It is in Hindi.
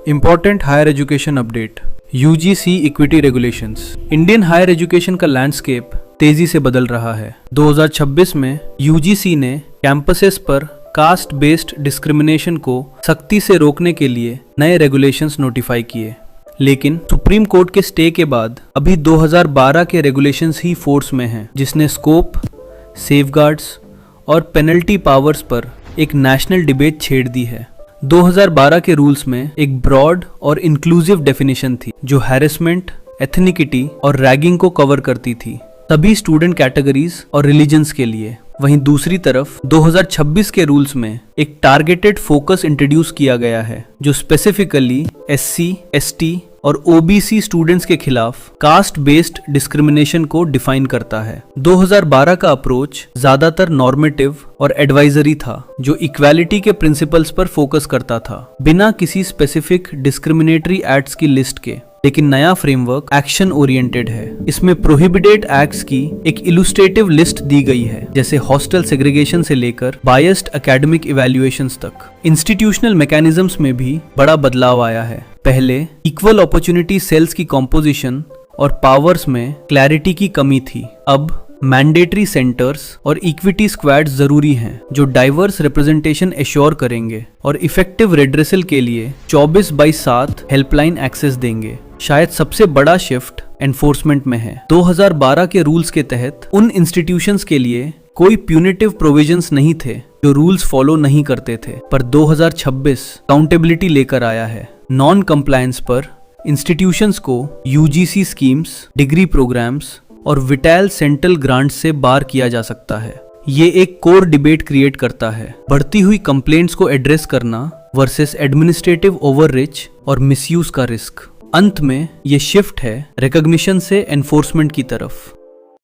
Important higher education update. UGC equity regulations. Indian higher education का लैंडस्केप तेजी से बदल रहा है। 2026 में यूजीसी ने कैंपसेस पर कास्ट बेस्ड डिस्क्रिमिनेशन को सख्ती से रोकने के लिए नए रेगुलेशंस नोटिफाई किए, लेकिन सुप्रीम कोर्ट के स्टे के बाद अभी 2012 के रेगुलेशंस ही फोर्स में हैं, जिसने स्कोप, सेफगार्ड्स और पेनल्टी पावर्स पर एक नेशनल डिबेट छेड़ दी है। 2012 के रूल्स में एक ब्रॉड और इंक्लूसिव डेफिनेशन थी जो हैरेसमेंट, एथनिसिटी और रैगिंग को कवर करती थी, सभी स्टूडेंट कैटेगरीज और रिलीजन्स के लिए। वहीं दूसरी तरफ 2026 के रूल्स में एक टारगेटेड फोकस इंट्रोड्यूस किया गया है जो स्पेसिफिकली एससी, एसटी और ओबीसी स्टूडेंट्स के खिलाफ कास्ट बेस्ड डिस्क्रिमिनेशन को डिफाइन करता है। 2012 का अप्रोच ज्यादातर नॉर्मेटिव और एडवाइजरी था, जो इक्वालिटी के प्रिंसिपल्स पर फोकस करता था, बिना किसी स्पेसिफिक डिस्क्रिमिनेटरी एक्ट्स की लिस्ट के। लेकिन नया फ्रेमवर्क एक्शन ओरिएंटेड है। इसमें प्रोहिबिटेड एक्ट्स की एक इलुस्ट्रेटिव लिस्ट दी गई है, जैसे हॉस्टल सेग्रीगेशन से लेकर बायस्ड एकेडमिक इवैल्यूएशंस तक। इंस्टीट्यूशनल मैकेनिज्म्स में भी बड़ा बदलाव आया है। पहले इक्वल अपॉर्चुनिटी सेल्स की कॉम्पोजिशन और पावर्स में क्लैरिटी की कमी थी। अब मैंडेटरी सेंटर्स और इक्विटी स्क्वाड्स जरूरी हैं, जो डाइवर्स रिप्रेजेंटेशन एश्योर करेंगे और इफेक्टिव रेड्रेसल के लिए 24/7 हेल्पलाइन एक्सेस देंगे। शायद सबसे बड़ा शिफ्ट एनफोर्समेंट में है। 2012 के रूल्स के तहत उन इंस्टीट्यूशंस के लिए कोई प्यूनिटिव प्रोविजंस नहीं थे जो रूल्स फॉलो नहीं करते थे, पर 2026 अकाउंटेबिलिटी लेकर आया है। नॉन कंप्लायंस पर इंस्टीट्यूशंस को यूजीसी स्कीम्स, डिग्री प्रोग्राम्स और विटैल सेंट्रल ग्रांट से बार किया जा सकता है। ये एक कोर डिबेट क्रिएट करता है, बढ़ती हुई कंप्लेंट्स को एड्रेस करना वर्सेस एडमिनिस्ट्रेटिव ओवररीच और मिसयूज का रिस्क। अंत में ये शिफ्ट है रिकॉग्निशन से एनफोर्समेंट की तरफ।